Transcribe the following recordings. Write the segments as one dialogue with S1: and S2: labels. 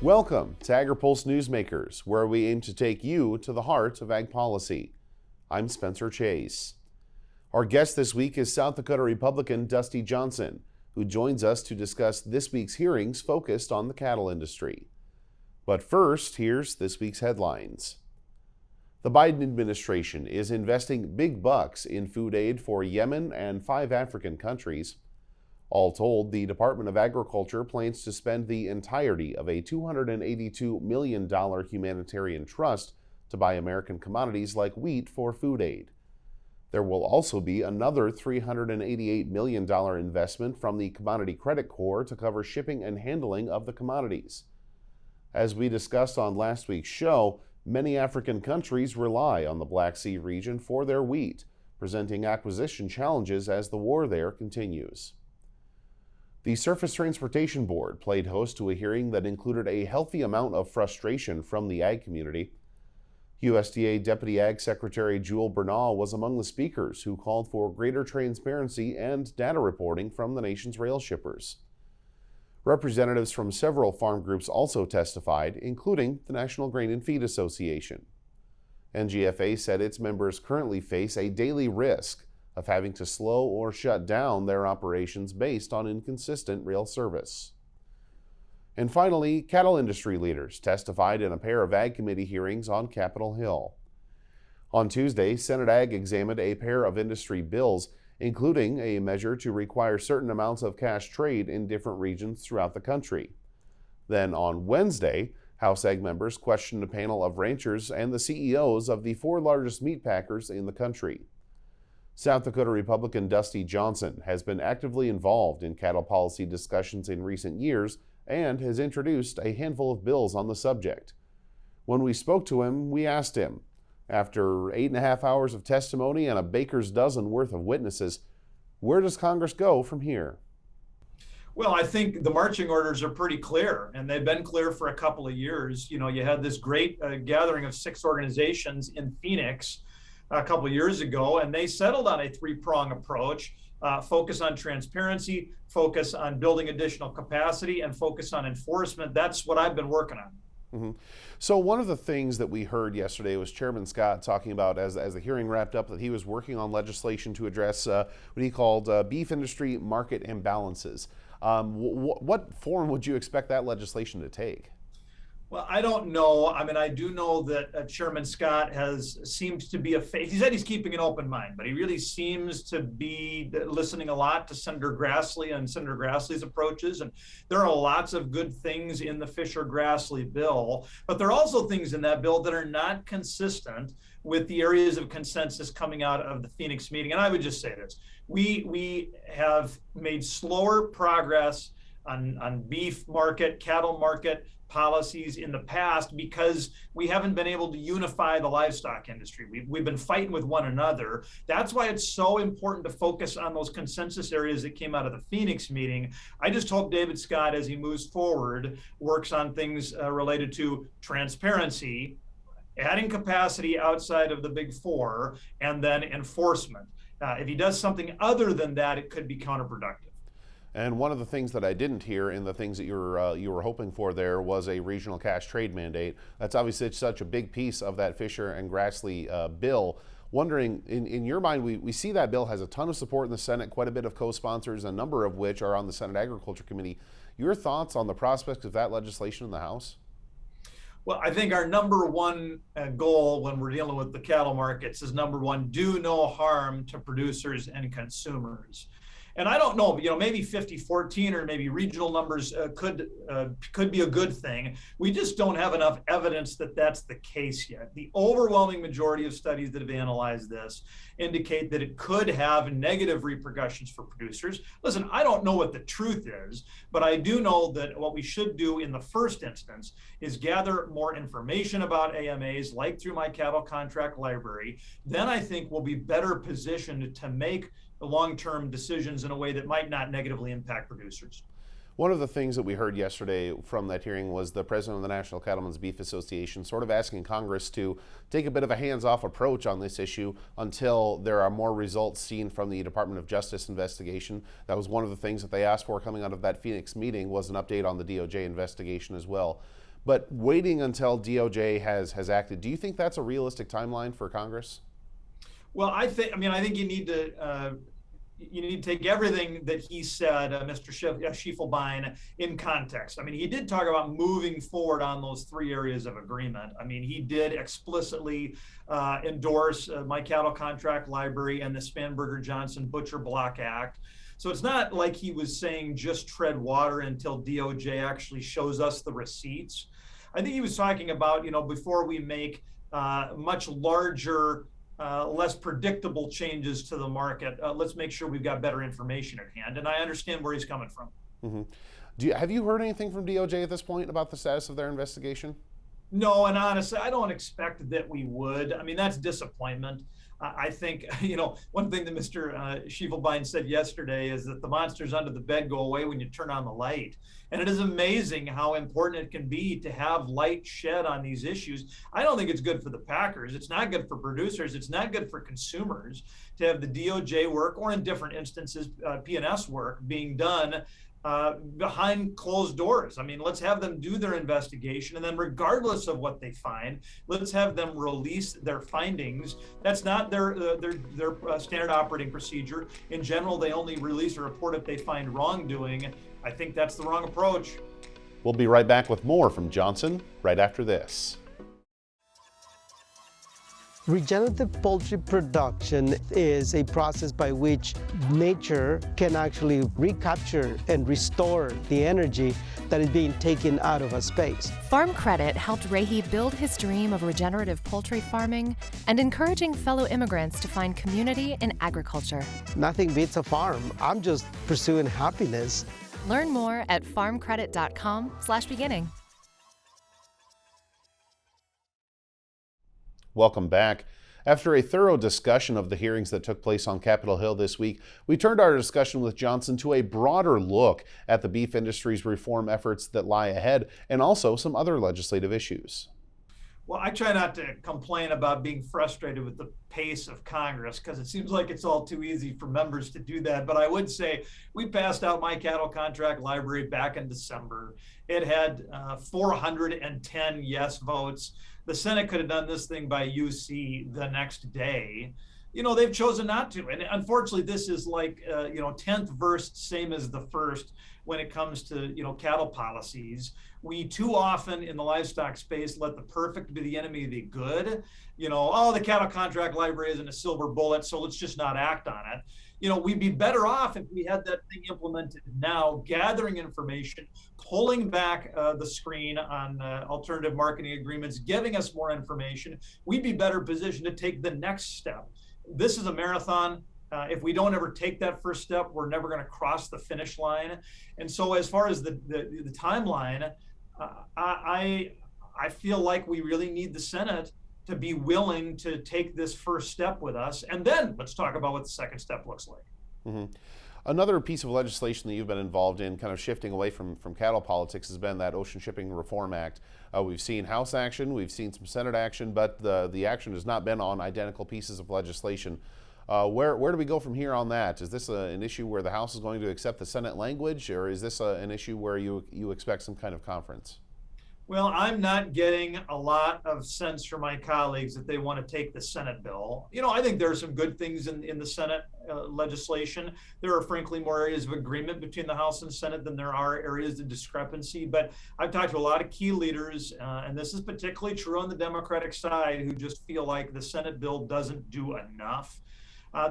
S1: Welcome to Agri-Pulse Newsmakers, where we aim to take you to the heart of ag policy. I'm Spencer Chase. Our guest this week is South Dakota Republican Dusty Johnson, who joins us to discuss this week's hearings focused on the cattle industry. But first, here's this week's headlines. The Biden administration is investing big bucks in food aid for Yemen and 5 African countries. All told, the Department of Agriculture plans to spend the entirety of a $282 million humanitarian trust to buy American commodities like wheat for food aid. There will also be another $388 million investment from the Commodity Credit Corps to cover shipping and handling of the commodities. As we discussed on last week's show, many African countries rely on the Black Sea region for their wheat, presenting acquisition challenges as the war there continues. The Surface Transportation Board played host to a hearing that included a healthy amount of frustration from the ag community. USDA Deputy Ag Secretary Jewel Bernal was among the speakers who called for greater transparency and data reporting from the nation's rail shippers. Representatives from several farm groups also testified, including the National Grain and Feed Association. NGFA said its members currently face a daily risk of having to slow or shut down their operations based on inconsistent rail service. And finally, cattle industry leaders testified in a pair of Ag Committee hearings on Capitol Hill. On Tuesday, Senate Ag examined a pair of industry bills, including a measure to require certain amounts of cash trade in different regions throughout the country. Then on Wednesday, House Ag members questioned a panel of ranchers and the CEOs of the 4 largest meat packers in the country. South Dakota Republican Dusty Johnson has been actively involved in cattle policy discussions in recent years and has introduced a handful of bills on the subject. When we spoke to him, we asked him, after 8.5 hours of testimony and a baker's dozen worth of witnesses, where does Congress go from here?
S2: Well, I think the marching orders are pretty clear, and they've been clear for a couple of years. You know, you had this great gathering of 6 organizations in Phoenix a couple of years ago, and they settled on a 3-prong approach. Focus on transparency, focus on building additional capacity, and focus on enforcement. That's what I've been working on.
S1: Mm-hmm. So one of the things that we heard yesterday was Chairman Scott talking about, as the hearing wrapped up, that he was working on legislation to address what he called beef industry market imbalances. What form would you expect that legislation to take?
S2: Well, I don't know. I mean, I do know that Chairman Scott seems to be he said he's keeping an open mind, but he really seems to be listening a lot to Senator Grassley and Senator Grassley's approaches. And there are lots of good things in the Fisher-Grassley bill, but there are also things in that bill that are not consistent with the areas of consensus coming out of the Phoenix meeting. And I would just say this, we have made slower progress on beef market, cattle market policies in the past because we haven't been able to unify the livestock industry. We've been fighting with one another. That's why it's so important to focus on those consensus areas that came out of the Phoenix meeting. I just hope David Scott, as he moves forward, works on things related to transparency, adding capacity outside of the big 4, and then enforcement. If he does something other than that, it could be counterproductive.
S1: And one of the things that I didn't hear in the things that you were hoping for there was a regional cash trade mandate. That's obviously such a big piece of that Fisher and Grassley bill. Wondering, in your mind, we see that bill has a ton of support in the Senate, quite a bit of co-sponsors, a number of which are on the Senate Agriculture Committee. Your thoughts on the prospects of that legislation in the House?
S2: Well, I think our number one goal when we're dealing with the cattle markets is, number one, do no harm to producers and consumers. And I don't know, maybe 50-14 or maybe regional numbers could be a good thing. We just don't have enough evidence that that's the case yet. The overwhelming majority of studies that have analyzed this indicate that it could have negative repercussions for producers. Listen, I don't know what the truth is, but I do know that what we should do in the first instance is gather more information about AMAs, like through my cattle contract library. Then I think we'll be better positioned to make long-term decisions in a way that might not negatively impact producers.
S1: One of the things that we heard yesterday from that hearing was the president of the National Cattlemen's Beef Association sort of asking Congress to take a bit of a hands-off approach on this issue until there are more results seen from the Department of Justice investigation. That was one of the things that they asked for coming out of that Phoenix meeting, was an update on the DOJ investigation as well. but waiting until DOJ has acted, do you think that's a realistic timeline for Congress?
S2: Well, I think you need to take everything that he said, Mr. Schiefelbein, in context. I mean, he did talk about moving forward on those 3 areas of agreement. I mean, he did explicitly endorse my cattle contract library and the Spanberger-Johnson Butcher Block Act. So it's not like he was saying just tread water until DOJ actually shows us the receipts. I think he was talking about, before we make much larger, less predictable changes to the market, let's make sure we've got better information at hand. And I understand where he's coming from.
S1: Mm-hmm. Have you heard anything from DOJ at this point about the status of their investigation?
S2: No, and honestly, I don't expect that we would. I mean, that's disappointment. I think, one thing that Mr. Schiefelbein said yesterday is that the monsters under the bed go away when you turn on the light. And it is amazing how important it can be to have light shed on these issues. I don't think it's good for the packers. It's not good for producers. It's not good for consumers to have the DOJ work, or in different instances, P&S work being done behind closed doors. I mean, let's have them do their investigation, and then regardless of what they find, let's have them release their findings. That's not their standard operating procedure. In general, they only release a report if they find wrongdoing. I think that's the wrong approach.
S1: We'll be right back with more from Johnson right after this.
S3: Regenerative poultry production is a process by which nature can actually recapture and restore the energy that is being taken out of a space.
S4: Farm Credit helped Rahi build his dream of regenerative poultry farming and encouraging fellow immigrants to find community in agriculture.
S3: Nothing beats a farm. I'm just pursuing happiness.
S4: Learn more at farmcredit.com/beginning.
S1: Welcome back. After a thorough discussion of the hearings that took place on Capitol Hill this week, we turned our discussion with Johnson to a broader look at the beef industry's reform efforts that lie ahead, and also some other legislative issues.
S2: Well, I try not to complain about being frustrated with the pace of Congress, because it seems like it's all too easy for members to do that. But I would say we passed out my cattle contract library back in December. It had 410 yes votes. The Senate could have done this thing by UC the next day. They've chosen not to. And unfortunately, this is like, 10th verse, same as the first when it comes to, cattle policies. We too often in the livestock space let the perfect be the enemy of the good. The cattle contract library isn't a silver bullet, so let's just not act on it. We'd be better off if we had that thing implemented now, gathering information, pulling back the screen on alternative marketing agreements, giving us more information. We'd be better positioned to take the next step. This is a marathon. If we don't ever take that first step, we're never going to cross the finish line. And so as far as the timeline, I feel like we really need the Senate to be willing to take this first step with us. And then let's talk about what the second step looks like.
S1: Mm-hmm. Another piece of legislation that you've been involved in, kind of shifting away from cattle politics, has been that Ocean Shipping Reform Act. We've seen House action, we've seen some Senate action, but the action has not been on identical pieces of legislation. Where do we go from here on that? Is this an issue where the House is going to accept the Senate language, or is this an issue where you expect some kind of conference?
S2: Well, I'm not getting a lot of sense from my colleagues that they want to take the Senate bill. I think there are some good things in the Senate legislation. There are frankly more areas of agreement between the House and Senate than there are areas of discrepancy. But I've talked to a lot of key leaders, and this is particularly true on the Democratic side, who just feel like the Senate bill doesn't do enough.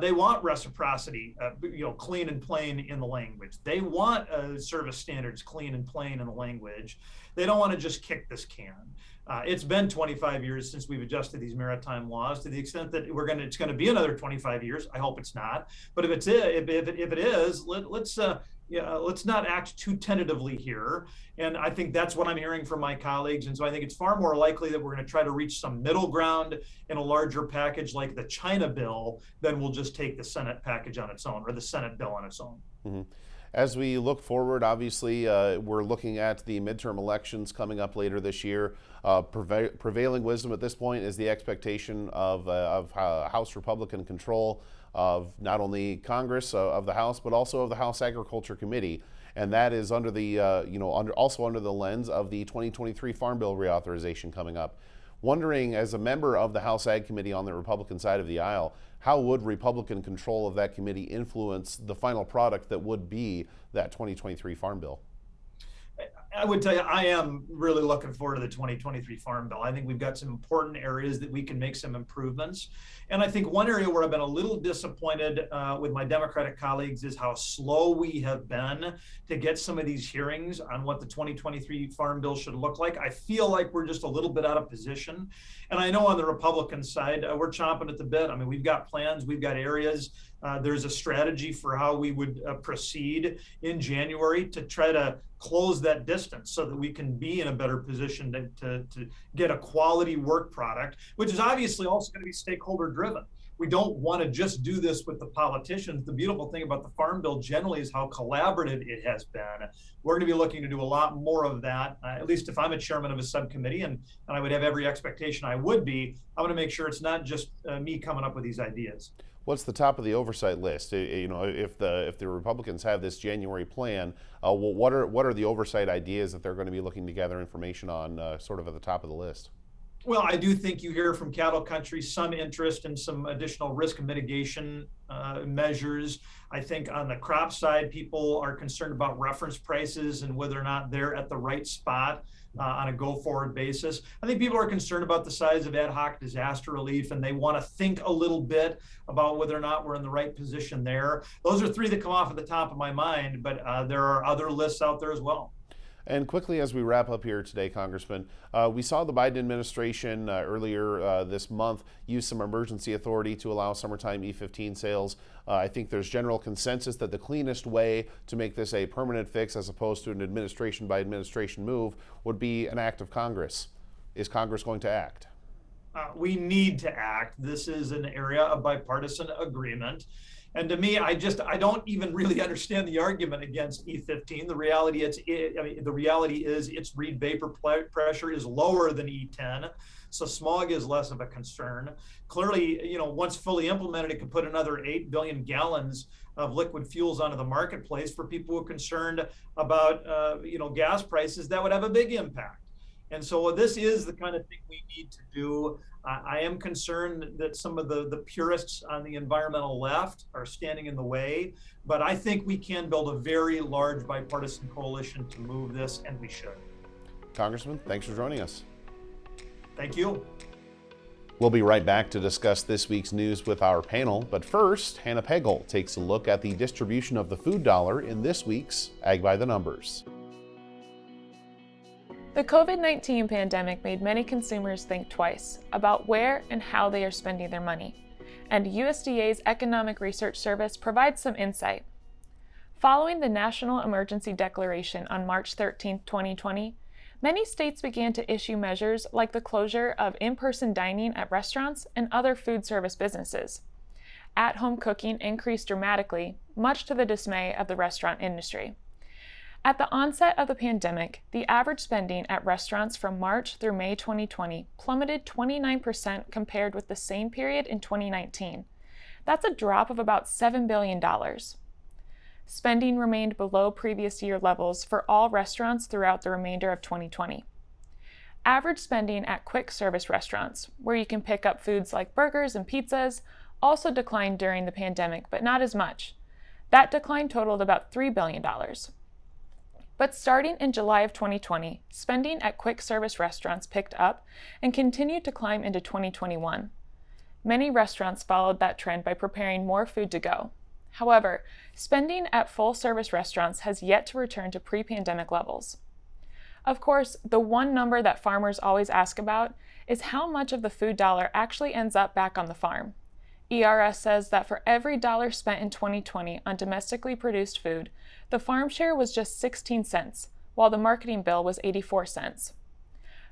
S2: They want reciprocity, clean and plain in the language. They want service standards clean and plain in the language. They don't want to just kick this can. It's been 25 years since we've adjusted these maritime laws, to the extent that it's going to be another 25 years. I hope it's not. But if it is, let's not act too tentatively here. And I think that's what I'm hearing from my colleagues. And so I think it's far more likely that we're going to try to reach some middle ground in a larger package like the China bill than we'll just take the Senate package on its own, or the Senate bill on its own.
S1: Mm-hmm. As we look forward, obviously, we're looking at the midterm elections coming up later this year. Prevailing wisdom at this point is the expectation of House Republican control of not only Congress, of the House, but also of the House Agriculture Committee. and that is under the also under the lens of the 2023 Farm Bill reauthorization coming up. Wondering, as a member of the House Ag Committee on the Republican side of the aisle, how would Republican control of that committee influence the final product that would be that 2023 Farm Bill?
S2: I would tell you, I am really looking forward to the 2023 Farm Bill. I think we've got some important areas that we can make some improvements. And I think one area where I've been a little disappointed with my Democratic colleagues is how slow we have been to get some of these hearings on what the 2023 Farm Bill should look like. I feel like we're just a little bit out of position. And I know on the Republican side, we're chomping at the bit. I mean, we've got plans, we've got areas. There's a strategy for how we would proceed in January to try to close that distance so that we can be in a better position to get a quality work product, which is obviously also going to be stakeholder driven. We don't want to just do this with the politicians. The beautiful thing about the Farm Bill generally is how collaborative it has been. We're going to be looking to do a lot more of that, at least if I'm a chairman of a subcommittee, and I would have every expectation I would be. I want to make sure it's not just me coming up with these ideas.
S1: What's the top of the oversight list? If the Republicans have this January plan, what are the oversight ideas that they're going to be looking to gather information on, sort of at the top of the list?
S2: Well, I do think you hear from cattle country some interest in some additional risk mitigation measures. I think on the crop side, people are concerned about reference prices and whether or not they're at the right spot on a go-forward basis. I think people are concerned about the size of ad hoc disaster relief, and they want to think a little bit about whether or not we're in the right position there. Those are three that come off at the top of my mind, but there are other lists out there as well.
S1: And quickly, as we wrap up here today, Congressman, we saw the Biden administration earlier this month use some emergency authority to allow summertime E15 sales. I think there's general consensus that the cleanest way to make this a permanent fix, as opposed to an administration by administration move, would be an act of Congress. Is Congress going to act?
S2: We need to act. This is an area of bipartisan agreement. And to me, I don't even really understand the argument against E15. The reality is its read vapor pressure is lower than E10, so smog is less of a concern. Clearly, once fully implemented, it could put another 8 billion gallons of liquid fuels onto the marketplace. For people who are concerned about gas prices, that would have a big impact. And so this is the kind of thing we need to do. I am concerned that some of the purists on the environmental left are standing in the way, but I think we can build a very large bipartisan coalition to move this, and we should.
S1: Congressman, thanks for joining us.
S2: Thank you.
S1: We'll be right back to discuss this week's news with our panel, but first, Hannah Pegel takes a look at the distribution of the food dollar in this week's Ag by the Numbers.
S5: The COVID-19 pandemic made many consumers think twice about where and how they are spending their money, and USDA's Economic Research Service provides some insight. Following the National Emergency Declaration on March 13, 2020, many states began to issue measures like the closure of in-person dining at restaurants and other food service businesses. At-home cooking increased dramatically, much to the dismay of the restaurant industry. At the onset of the pandemic, the average spending at restaurants from March through May 2020 plummeted 29% compared with the same period in 2019. That's a drop of about $7 billion. Spending remained below previous year levels for all restaurants throughout the remainder of 2020. Average spending at quick service restaurants, where you can pick up foods like burgers and pizzas, also declined during the pandemic, but not as much. That decline totaled about $3 billion. But starting in July of 2020, spending at quick service restaurants picked up and continued to climb into 2021. Many restaurants followed that trend by preparing more food to go. However, spending at full service restaurants has yet to return to pre-pandemic levels. Of course, the one number that farmers always ask about is how much of the food dollar actually ends up back on the farm. ERS says that for every dollar spent in 2020 on domestically produced food, the farm share was just 16 cents, while the marketing bill was 84 cents.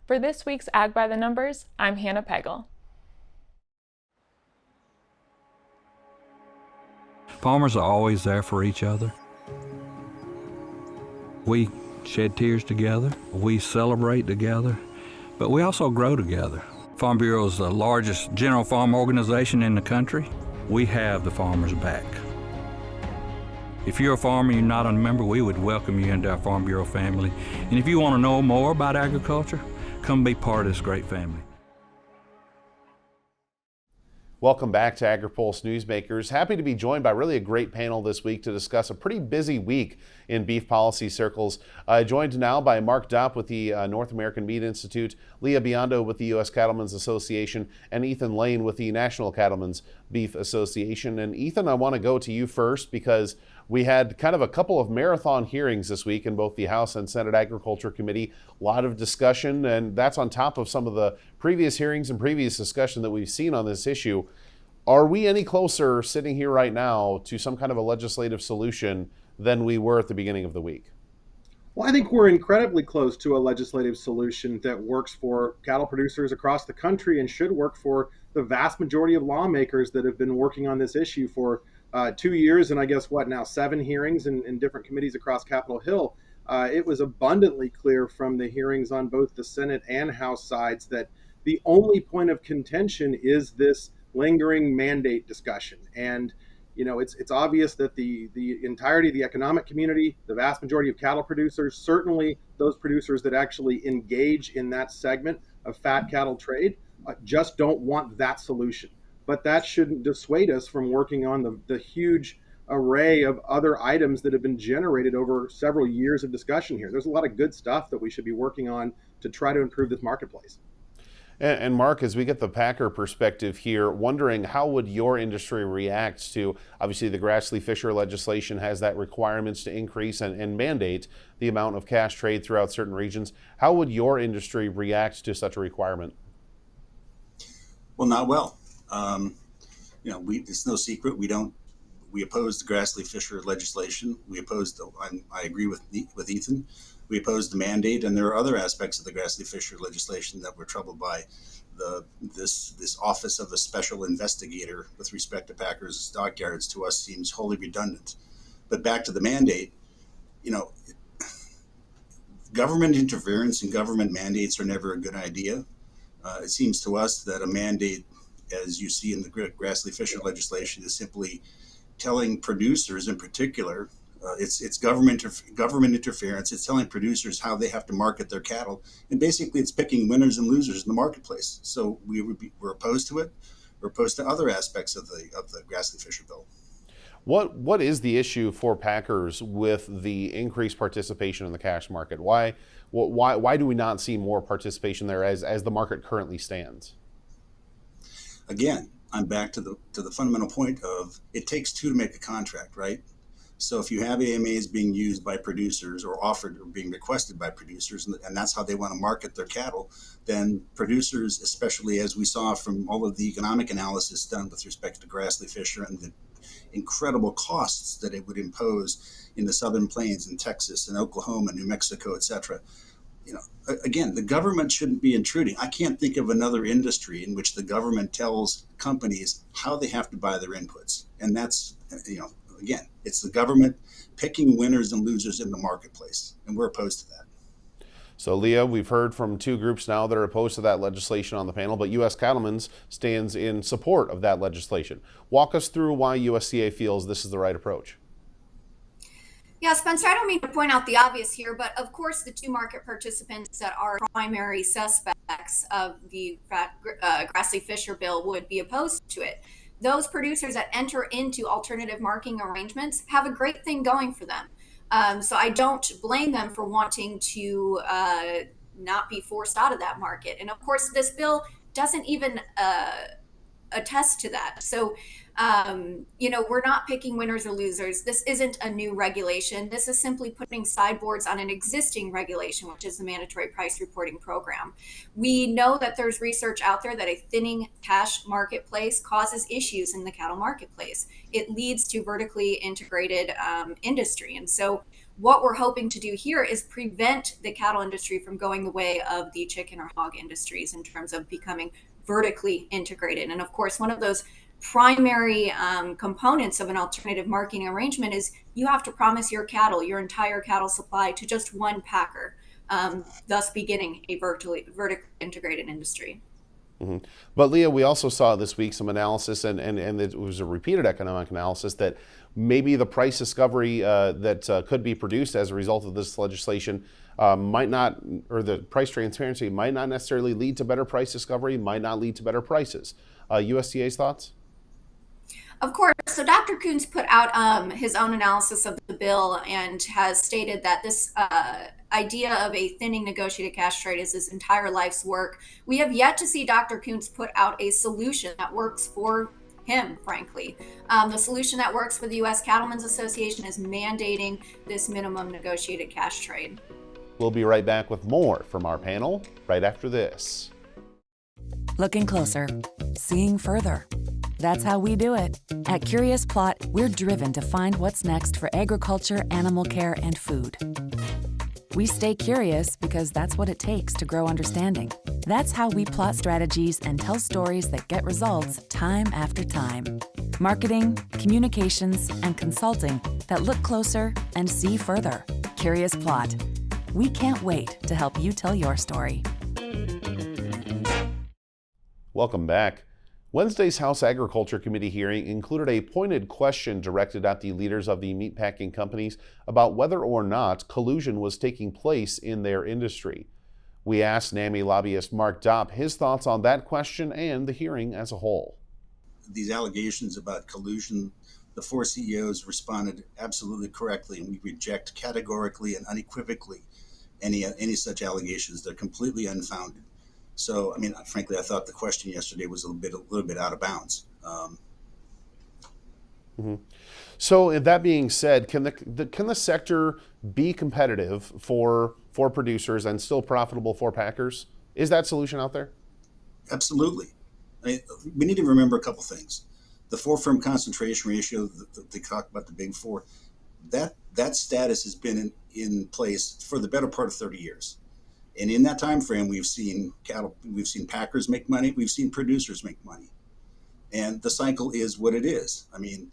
S5: For this week's Ag by the Numbers, I'm Hannah Pegel.
S6: Farmers are always there for each other. We shed tears together, we celebrate together, but we also grow together. Farm Bureau is the largest general farm organization in the country. We have the farmers' back. If you're a farmer and you're not a member, we would welcome you into our Farm Bureau family. And if you want to know more about agriculture, come be part of this great family.
S1: Welcome back to Agri-Pulse Newsmakers. Happy to be joined by really a great panel this week to discuss a pretty busy week in beef policy circles. Joined now by Mark Dopp with the North American Meat Institute, Lia Biondo with the U.S. Cattlemen's Association, and Ethan Lane with the National Cattlemen's Beef Association. And Ethan, I want to go to you first because we had kind of a couple of marathon hearings this week in both the House and Senate Agriculture Committee. A lot of discussion, and that's on top of some of the previous hearings and previous discussion that we've seen on this issue. Are we any closer sitting here right now to some kind of a legislative solution than we were at the beginning of the week?
S7: Well, I think we're incredibly close to a legislative solution that works for cattle producers across the country and should work for the vast majority of lawmakers that have been working on this issue for 2 years, and I guess now 7 hearings in different committees across Capitol Hill. It was abundantly clear from the hearings on both the Senate and House sides that the only point of contention is this lingering mandate discussion. And it's obvious that the entirety of the economic community, the vast majority of cattle producers, certainly those producers that actually engage in that segment of fat cattle trade, just don't want that solution. But that shouldn't dissuade us from working on the huge array of other items that have been generated over several years of discussion here. There's a lot of good stuff that we should be working on to try to improve this marketplace.
S1: And Mark, as we get the Packer perspective here, wondering how would your industry react to, obviously the Grassley-Fisher legislation has that requirements to increase and mandate the amount of cash trade throughout certain regions. How would your industry react to such a requirement?
S8: Well, not well. It's no secret we opposed the Grassley-Fisher legislation. I agree with Ethan. We opposed the mandate, and there are other aspects of the Grassley-Fisher legislation that we're troubled by. This office of a special investigator with respect to Packers stockyards to us seems wholly redundant. But back to the mandate, government interference and government mandates are never a good idea. It seems to us that a mandate, as you see in the Grassley-Fisher legislation, is simply telling producers in particular, it's government interference. It's telling producers how they have to market their cattle, and basically it's picking winners and losers in the marketplace. So we're opposed to it. We're opposed to other aspects of the Grassley-Fisher bill.
S1: What is the issue for Packers with the increased participation in the cash market? Why do we not see more participation there as the market currently stands?
S8: Again, I'm back to the fundamental point of it takes two to make a contract, right? So if you have AMAs being used by producers or offered or being requested by producers, and that's how they want to market their cattle, then producers, especially as we saw from all of the economic analysis done with respect to Grassley-Fisher and the incredible costs that it would impose in the Southern Plains in Texas and Oklahoma, New Mexico, et cetera. Again, the government shouldn't be intruding. I can't think of another industry in which the government tells companies how they have to buy their inputs. And that's, again, it's the government picking winners and losers in the marketplace. And we're opposed to that.
S1: So, Lia, we've heard from two groups now that are opposed to that legislation on the panel, but U.S. Cattlemen's stands in support of that legislation. Walk us through why USCA feels this is the right approach.
S9: Yeah, Spencer, I don't mean to point out the obvious here, but of course the two market participants that are primary suspects of the Grassley-Fisher bill would be opposed to it. Those producers that enter into alternative marketing arrangements have a great thing going for them. So I don't blame them for wanting to not be forced out of that market. And of course, this bill doesn't even attest to that. So we're not picking winners or losers. This isn't a new regulation. This is simply putting sideboards on an existing regulation, which is the mandatory price reporting program. We know that there's research out there that a thinning cash marketplace causes issues in the cattle marketplace. It leads to vertically integrated industry. And so what we're hoping to do here is prevent the cattle industry from going the way of the chicken or hog industries in terms of becoming vertically integrated. And of course, one of those primary components of an alternative marketing arrangement is you have to promise your entire cattle supply to just one packer, thus beginning a vertically integrated industry.
S1: But Lia, we also saw this week some analysis, and it was a repeated economic analysis, that maybe the price discovery that could be produced as a result of this legislation might not, or the price transparency might not necessarily lead to better price discovery, might not lead to better prices. USDA's thoughts?
S9: Of course. So Dr. Coons put out his own analysis of the bill and has stated that this idea of a thinning negotiated cash trade is his entire life's work. We have yet to see Dr. Coons put out a solution that works for him, frankly. The solution that works for the U.S. Cattlemen's Association is mandating this minimum negotiated cash trade.
S1: We'll be right back with more from our panel right after this.
S10: Looking closer, seeing further. That's how we do it. At Curious Plot, we're driven to find what's next for agriculture, animal care, and food. We stay curious because that's what it takes to grow understanding. That's how we plot strategies and tell stories that get results time after time. Marketing, communications, and consulting that look closer and see further. Curious Plot. We can't wait to help you tell your story.
S1: Welcome back. Wednesday's House Agriculture Committee hearing included a pointed question directed at the leaders of the meatpacking companies about whether or not collusion was taking place in their industry. We asked NAMI lobbyist Mark Dopp his thoughts on that question and the hearing as a whole.
S8: These allegations about collusion, the four CEOs responded absolutely correctly, and we reject categorically and unequivocally any such allegations. They're completely unfounded. So, I mean, frankly, I thought the question yesterday was a little bit out of bounds.
S1: So, that being said, can the sector be competitive for producers and still profitable for packers? Is that solution out there?
S8: Absolutely. I mean, we need to remember a couple things. The four firm concentration ratio that they talk about, the big four, that status has been in place for the better part of 30 years. And in that time frame, we've seen packers make money, we've seen producers make money. And the cycle is what it is. I mean,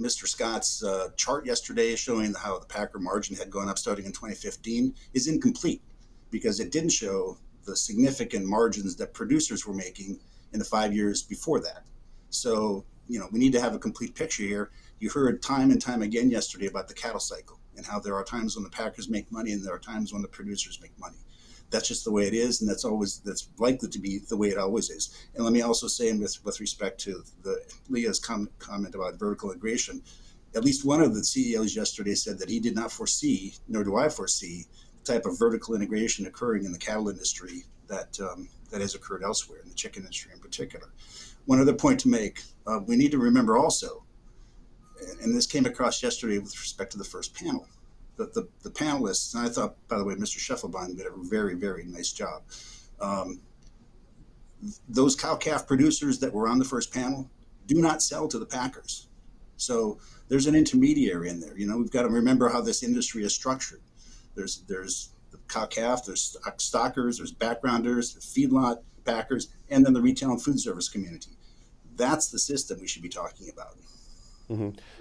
S8: Mr. Scott's chart yesterday showing how the packer margin had gone up starting in 2015 is incomplete because it didn't show the significant margins that producers were making in the 5 years before that. So, we need to have a complete picture here. You heard time and time again yesterday about the cattle cycle and how there are times when the packers make money and there are times when the producers make money. That's just the way it is, and that's likely to be the way it always is. And let me also say, with respect to Lia's comment about vertical integration, at least one of the CEOs yesterday said that he did not foresee, nor do I foresee, the type of vertical integration occurring in the cattle industry that has occurred elsewhere, in the chicken industry in particular. One other point to make, we need to remember also, and this came across yesterday with respect to the first panel, the panelists, and I thought, by the way, Mr. Scheffelbein did a very, very nice job. Those cow-calf producers that were on the first panel do not sell to the packers. So there's an intermediary in there. We've got to remember how this industry is structured. There's the cow-calf, there's stockers, there's backgrounders, feedlot packers, and then the retail and food service community. That's the system we should be talking about.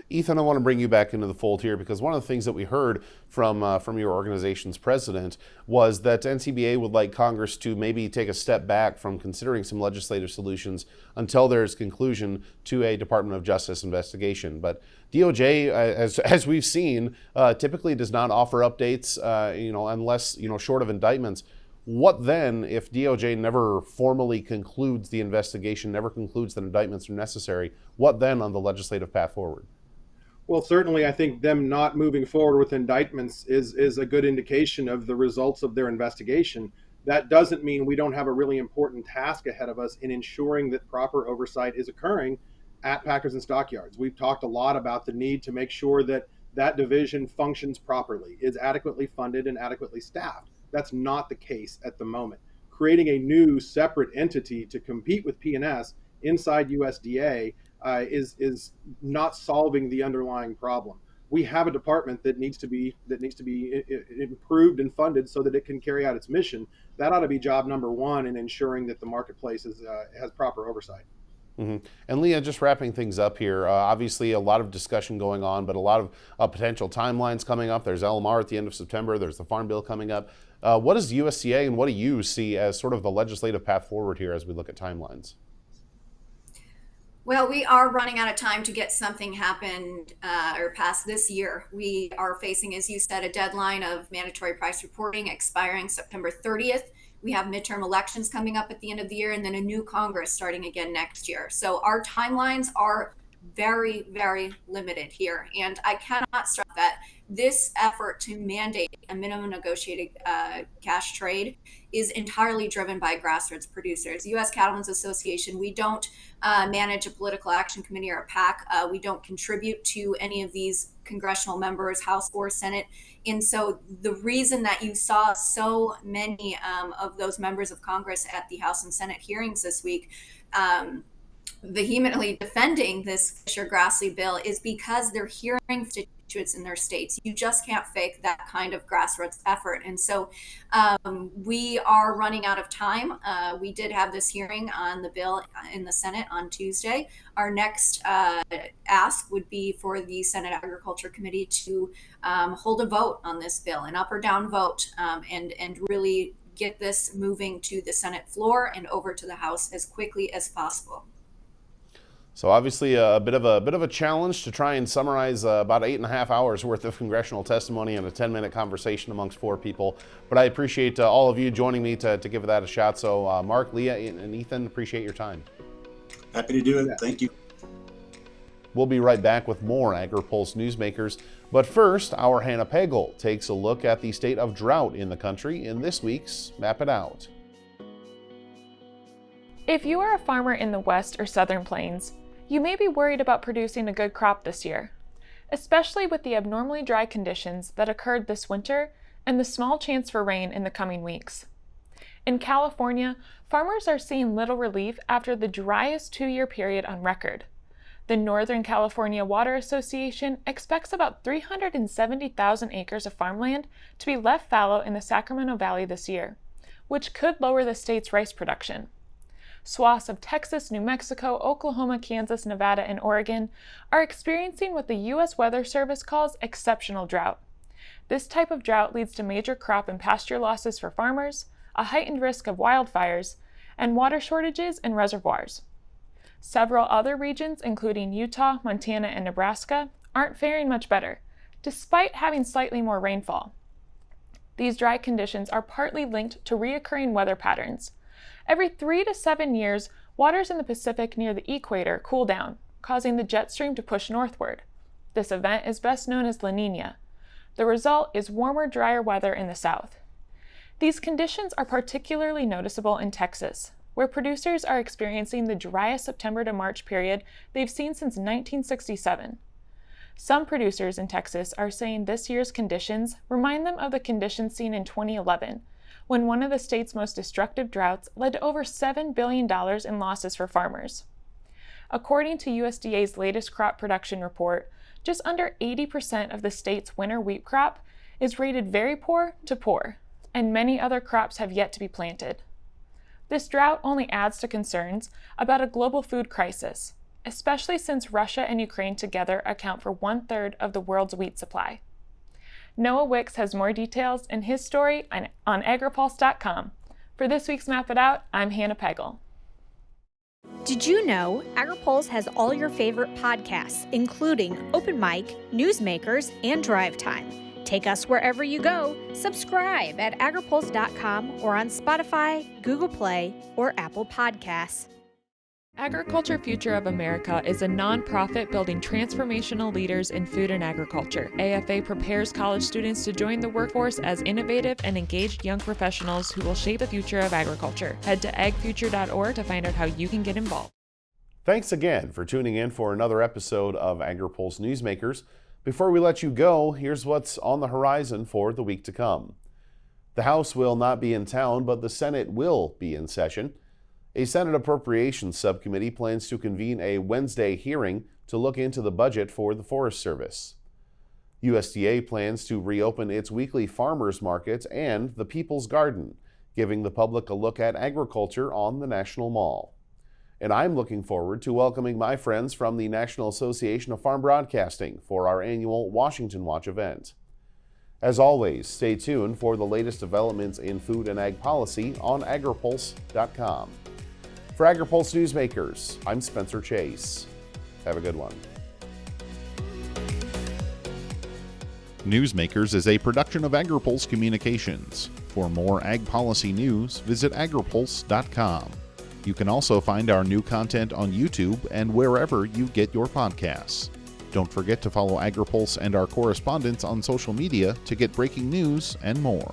S1: Ethan, I want to bring you back into the fold here because one of the things that we heard from your organization's president was that NCBA would like Congress to maybe take a step back from considering some legislative solutions until there's conclusion to a Department of Justice investigation. But DOJ, as we've seen, typically does not offer updates, unless short of indictments. What then if DOJ never formally concludes the investigation, never concludes that indictments are necessary? What then on the legislative path forward?
S7: Well, certainly I think them not moving forward with indictments is a good indication of the results of their investigation. That doesn't mean we don't have a really important task ahead of us in ensuring that proper oversight is occurring at packers and stockyards. We've talked a lot about the need to make sure that that division functions properly, is adequately funded and adequately staffed. That's not the case at the moment. Creating a new separate entity to compete with P&S inside USDA is not solving the underlying problem. We have a department that needs to be improved and funded so that it can carry out its mission. That ought to be job number one in ensuring that the marketplace has proper oversight.
S1: And Lia, just wrapping things up here, obviously a lot of discussion going on, but a lot of potential timelines coming up. There's LMR at the end of September. There's the Farm Bill coming up. What does USDA and what do you see as sort of the legislative path forward here as we look at timelines?
S9: Well, we are running out of time to get something happened or passed this year. We are facing, as you said, a deadline of mandatory price reporting expiring September 30th. We have midterm elections coming up at the end of the year and then a new Congress starting again next year. So our timelines are very, very limited here. And I cannot stress that this effort to mandate a minimum negotiated cash trade is entirely driven by grassroots producers. U.S. Cattlemen's Association, we don't manage a political action committee or a PAC. We don't contribute to any of these congressional members, House or Senate. And so the reason that you saw so many of those members of Congress at the House and Senate hearings this week vehemently defending this Fisher-Grassley bill is because they're hearing constituents in their states. You just can't fake that kind of grassroots effort. And so we are running out of time. We did have this hearing on the bill in the Senate on Tuesday. Our next ask would be for the Senate Agriculture Committee to hold a vote on this bill, an up or down vote, and really get this moving to the Senate floor and over to the House as quickly as possible.
S1: So obviously a bit of a challenge to try and summarize about 8.5 hours worth of congressional testimony in a 10-minute conversation amongst 4 people. But I appreciate all of you joining me to give that a shot. So Mark, Leah, and Ethan, appreciate your time.
S8: Happy to do it. Thank you.
S1: We'll be right back with more Agri-Pulse Newsmakers. But first, our Hannah Pagel takes a look at the state of drought in the country in this week's Map It Out.
S5: If you are a farmer in the West or Southern Plains, you may be worried about producing a good crop this year, especially with the abnormally dry conditions that occurred this winter and the small chance for rain in the coming weeks. In California, farmers are seeing little relief after the driest 2-year period on record. The Northern California Water Association expects about 370,000 acres of farmland to be left fallow in the Sacramento Valley this year, which could lower the state's rice production. Swaths of Texas, New Mexico, Oklahoma, Kansas, Nevada, and Oregon are experiencing what the U.S. Weather Service calls exceptional drought. This type of drought leads to major crop and pasture losses for farmers, a heightened risk of wildfires, and water shortages in reservoirs. Several other regions, including Utah, Montana, and Nebraska, aren't faring much better, despite having slightly more rainfall. These dry conditions are partly linked to recurring weather patterns. Every 3 to 7 years, waters in the Pacific near the equator cool down, causing the jet stream to push northward. This event is best known as La Niña. The result is warmer, drier weather in the south. These conditions are particularly noticeable in Texas, where producers are experiencing the driest September to March period they've seen since 1967. Some producers in Texas are saying this year's conditions remind them of the conditions seen in 2011, when one of the state's most destructive droughts led to over $7 billion in losses for farmers. According to USDA's latest crop production report, just under 80% of the state's winter wheat crop is rated very poor to poor, and many other crops have yet to be planted. This drought only adds to concerns about a global food crisis, especially since Russia and Ukraine together account for 1/3 of the world's wheat supply. Noah Wicks has more details in his story on Agri-Pulse.com. For this week's Map It Out, I'm Hannah Pagel.
S11: Did you know Agri-Pulse has all your favorite podcasts, including Open Mic, Newsmakers, and Drive Time? Take us wherever you go. Subscribe at agripulse.com or on Spotify, Google Play, or Apple Podcasts.
S5: Agriculture Future of America is a nonprofit building transformational leaders in food and agriculture. AFA prepares college students to join the workforce as innovative and engaged young professionals who will shape the future of agriculture. Head to agfuture.org to find out how you can get involved.
S1: Thanks again for tuning in for another episode of Agri-Pulse Newsmakers. Before we let you go, here's what's on the horizon for the week to come. The House will not be in town, but the Senate will be in session. A Senate Appropriations Subcommittee plans to convene a Wednesday hearing to look into the budget for the Forest Service. USDA plans to reopen its weekly farmers market and the People's Garden, giving the public a look at agriculture on the National Mall. And I'm looking forward to welcoming my friends from the National Association of Farm Broadcasting for our annual Washington Watch event. As always, stay tuned for the latest developments in food and ag policy on Agri-Pulse.com. For Agri-Pulse Newsmakers, I'm Spencer Chase. Have a good one.
S12: Newsmakers is a production of Agri-Pulse Communications. For more ag policy news, visit Agri-Pulse.com. You can also find our new content on YouTube and wherever you get your podcasts. Don't forget to follow Agri-Pulse and our correspondents on social media to get breaking news and more.